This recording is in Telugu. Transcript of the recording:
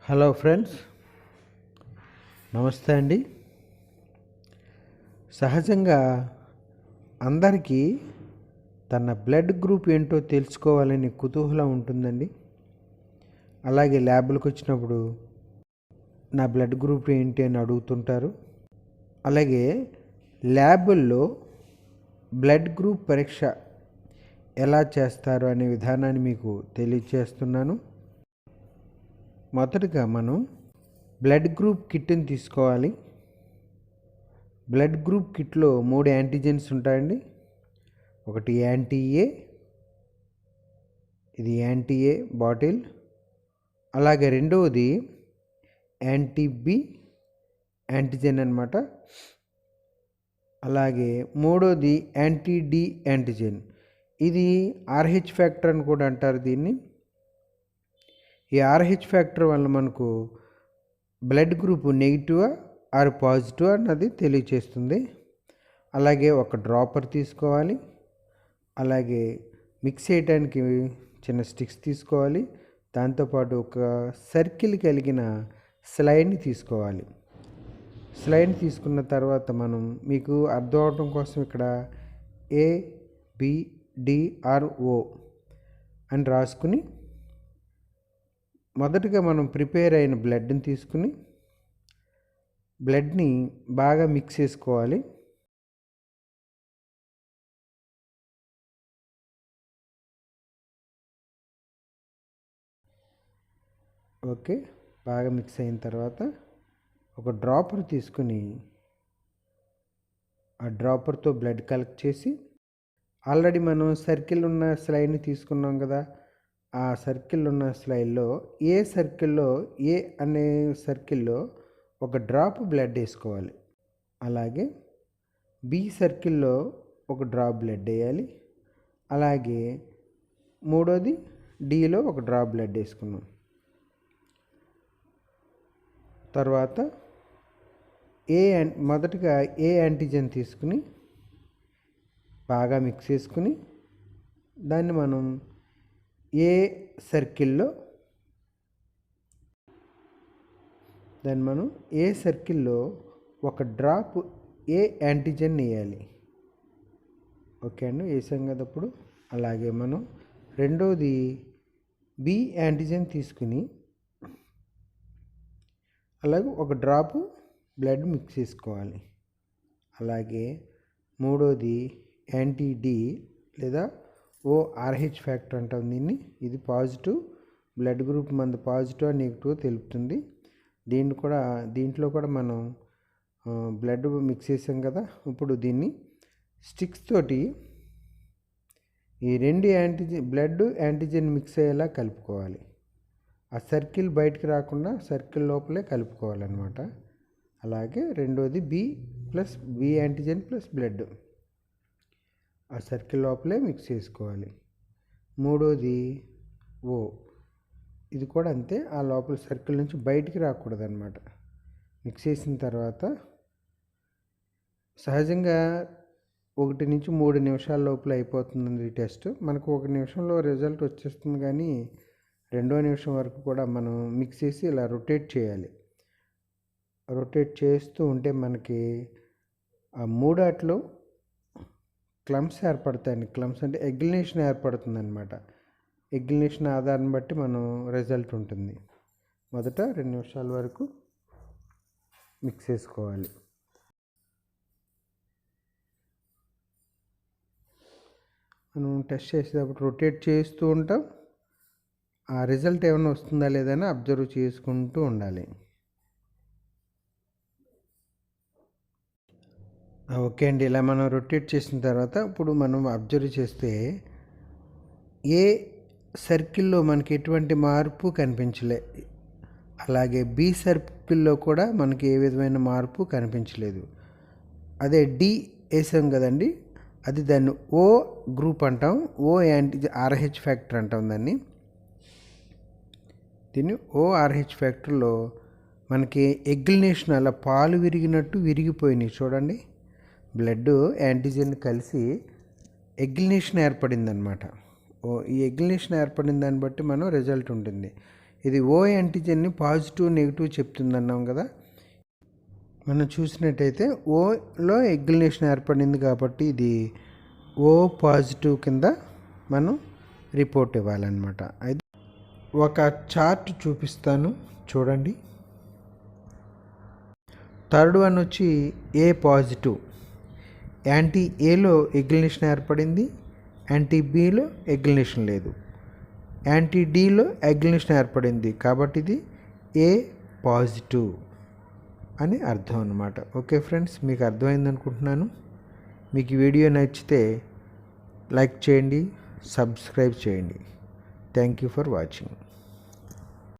హలో ఫ్రెండ్స్, నమస్తే అండి. సహజంగా అందరికీ తన బ్లడ్ గ్రూప్ ఏంటో తెలుసుకోవాలని కుతూహలం ఉంటుందండి. అలాగే ల్యాబ్లకు వచ్చినప్పుడు నా బ్లడ్ గ్రూప్ ఏంటి అని అడుగుతుంటారు. అలాగే ల్యాబుల్లో బ్లడ్ గ్రూప్ పరీక్ష ఎలా చేస్తారు అనే విధానాన్ని మీకు తెలియజేస్తున్నాను. మొదటగా మనం బ్లడ్ గ్రూప్ కిట్ని తీసుకోవాలి. బ్లడ్ గ్రూప్ కిట్లో 3 యాంటీజెన్స్ ఉంటాయండి. ఒకటి యాంటీ-ఏ, ఇది యాంటీ-ఏ బాటిల్. అలాగే రెండవది యాంటీ-బి యాంటీజెన్ అన్నమాట. అలాగే మూడోది యాంటీ-డి యాంటీజెన్. ఇది ఆర్హెచ్ ఫ్యాక్టర్ అని కూడా అంటారు దీన్ని. ఈ ఆర్హెచ్ ఫ్యాక్టర్ వల్ల మనకు బ్లడ్ గ్రూప్ నెగిటివా ఆర్ పాజిటివ్ అన్నది తెలియచేస్తుంది. అలాగే ఒక డ్రాపర్ తీసుకోవాలి. అలాగే మిక్స్ చేయడానికి చిన్న స్టిక్స్ తీసుకోవాలి. దాంతోపాటు ఒక సర్కిల్ కలిగిన స్లైడ్ని తీసుకోవాలి. స్లైడ్ తీసుకున్న తర్వాత మనం మీకు అర్థం అవడం కోసం ఇక్కడ ABDRO అని రాసుకుని మొదటగా మనం ప్రిపేర్ అయిన బ్లడ్ని తీసుకుని బ్లడ్ని బాగా మిక్స్ చేసుకోవాలి. ఓకే, బాగా మిక్స్ అయిన తర్వాత ఒక డ్రాపర్ తీసుకుని ఆ డ్రాపర్తో బ్లడ్ కలెక్ట్ చేసి, ఆల్రెడీ మనం సర్కిల్ ఉన్న స్లైడ్ని తీసుకున్నాం కదా, ఆ సర్కిల్ ఉన్న స్లైడ్లో ఏ అనే సర్కిల్లో ఒక డ్రాప్ బ్లడ్ వేసుకోవాలి. అలాగే బి సర్కిల్లో ఒక డ్రాప్ బ్లడ్ వేయాలి. అలాగే మూడోది డిలో ఒక డ్రాప్ బ్లడ్ వేసుకున్నాం. తర్వాత మొదటగా ఏ యాంటీజెన్ తీసుకుని బాగా మిక్స్ చేసుకుని దాన్ని మనం ఏ సర్కిల్లో ఒక డ్రాప్ ఏ యాంటీజెన్ వేయాలి. ఓకే అండి, వేసాం కదప్పుడు. అలాగే మనం రెండోది బి యాంటీజెన్ తీసుకుని అలాగే ఒక డ్రాపు బ్లడ్ మిక్స్ చేసుకోవాలి. అలాగే మూడోది యాంటీ-డి లేదా ORH ఫ్యాక్టర్ అంటాం దీన్ని. ఇది పాజిటివ్ బ్లడ్ గ్రూప్ మంది పాజిటివ్ నెగిటివ్ తెలుపుతుంది. దీంట్లో కూడా మనం బ్లడ్ మిక్స్ చేసాం కదా. ఇప్పుడు దీన్ని స్టిక్స్ తోటి ఈ రెండు బ్లడ్ యాంటీజెన్ మిక్స్ అయ్యేలా కలుపుకోవాలి. ఆ సర్కిల్ బయటికి రాకుండా సర్కిల్ లోపలే కలుపుకోవాలన్నమాట. అలాగే రెండోది బి యాంటీజెన్ ప్లస్ బ్లడ్ ఆ సర్కిల్ లోపలే మిక్స్ చేసుకోవాలి. మూడోది ఓ, ఇది కూడా అంతే, ఆ లోపల సర్కిల్ నుంచి బయటికి రాకూడదు అన్నమాట. మిక్స్ చేసిన తర్వాత సహజంగా 1 నుంచి 3 నిమిషాల లోపల అయిపోతుంది ఈ టెస్ట్. మనకు 1 నిమిషంలో రిజల్ట్ వచ్చేస్తుంది, కానీ 2వ నిమిషం వరకు కూడా మనం మిక్స్ చేసి ఇలా రొటేట్ చేయాలి. రొటేట్ చేస్తూ ఉంటే మనకి ఆ మూడాట్లో క్లమ్స్ ఏర్పడతాయండి. క్లమ్స్ అంటే ఎగ్లినేషన్ ఏర్పడుతుంది అనమాట. ఎగ్లినేషన్ ఆధారం బట్టి మనం రిజల్ట్ ఉంటుంది. మొదట 2 నిమిషాల వరకు మిక్స్ చేసుకోవాలి. మనం టెస్ట్ చేసేటప్పుడు రొటేట్ చేస్తూ ఉంటాం. ఆ రిజల్ట్ ఏమైనా వస్తుందా లేదని అబ్జర్వ్ చేసుకుంటూ ఉండాలి. ఓకే అండి, ఇలా మనం రొటేట్ చేసిన తర్వాత ఇప్పుడు మనం అబ్జర్వ్ చేస్తే ఏ సర్కిల్లో మనకి ఎటువంటి మార్పు కనిపించలే. అలాగే బి సర్కిల్లో కూడా మనకి ఏ విధమైన మార్పు కనిపించలేదు. అదే డి వేసాం కదండి, అది దాన్ని ఓ గ్రూప్ అంటాం. ORH ఫ్యాక్టర్ అంటాం దీన్ని ORH ఫ్యాక్టర్లో మనకి ఎగ్లినేషన్ అలా పాలు విరిగినట్టు విరిగిపోయినాయి చూడండి. బ్లడ్ యాంటీజెన్ కలిసి ఎగ్లినేషన్ ఏర్పడింది అనమాట. ఈ ఎగ్లినేషన్ ఏర్పడిన దాన్ని బట్టి మనం రిజల్ట్ ఉంటుంది. ఇది ఓ యాంటీజెన్ని పాజిటివ్ నెగిటివ్ చెప్తుంది అన్నాం కదా. మనం చూసినట్టయితే ఓలో ఎగ్లినేషన్ ఏర్పడింది కాబట్టి ఇది ఓ పాజిటివ్ కింద మనం రిపోర్ట్ ఇవ్వాలన్నమాట. అయితే ఒక చార్ట్ చూపిస్తాను చూడండి. థర్డ్ వన్ వచ్చి ఏ పాజిటివ్, యాంటీ ఏలో ఎగ్లినేషన్ ఏర్పడింది, యాంటీ బిలో ఎగ్లినేషన్ లేదు, యాంటీ డిలో ఎగ్లినేషన్ ఏర్పడింది కాబట్టి ఇది ఏ పాజిటివ్ అని అర్థం అన్నమాట. ఓకే ఫ్రెండ్స్, మీకు అర్థమైంది అనుకుంటున్నాను. మీకు ఈ వీడియో నచ్చితే లైక్ చేయండి, సబ్స్క్రైబ్ చేయండి. Thank you for watching.